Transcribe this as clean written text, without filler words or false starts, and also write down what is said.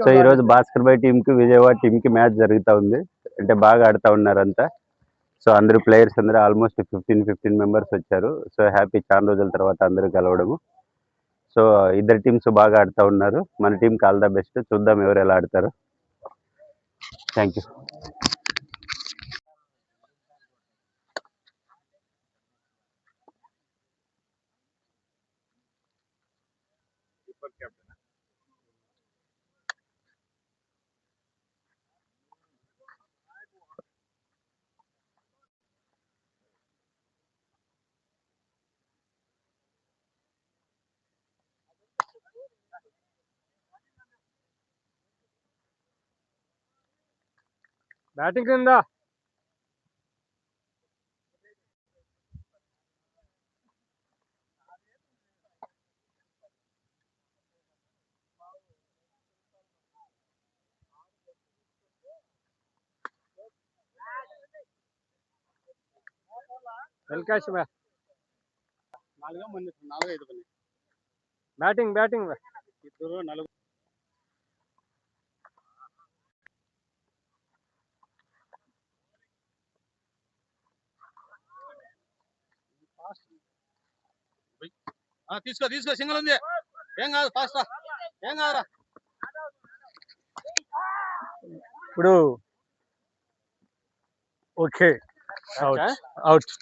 So ఈ రోజు భాస్కర్ భాయ్ team కి విజయవాడ టీమ్ కి మ్యాచ్ జరుగుతూ ఉంది. అంటే బాగా ఆడుతూ ఉన్నారు అంతా. సో అందరూ ప్లేయర్స్ అందరూ ఆల్మోస్ట్ 15 మెంబర్స్ వచ్చారు. సో హ్యాపీ, చాలా రోజుల తర్వాత అందరూ కలవడము. సో ఇద్దరు టీమ్స్ బాగా ఆడుతూ ఉన్నారు. మన టీంకి ఆల్ ద బెస్ట్. చూద్దాం ఎవరు ఎలా ఆడతారు. Thank you. బ్యాటింగ్ కింద వెల్కాష్ బ్యాటింగ్ ఇద్దరు నలుగురు తీసుకో సింగిల్ ఉంది. ఏం కాదు, ఫాస్ట్ ఏం కాదురా. ఇప్పుడు ఓకే అవుట్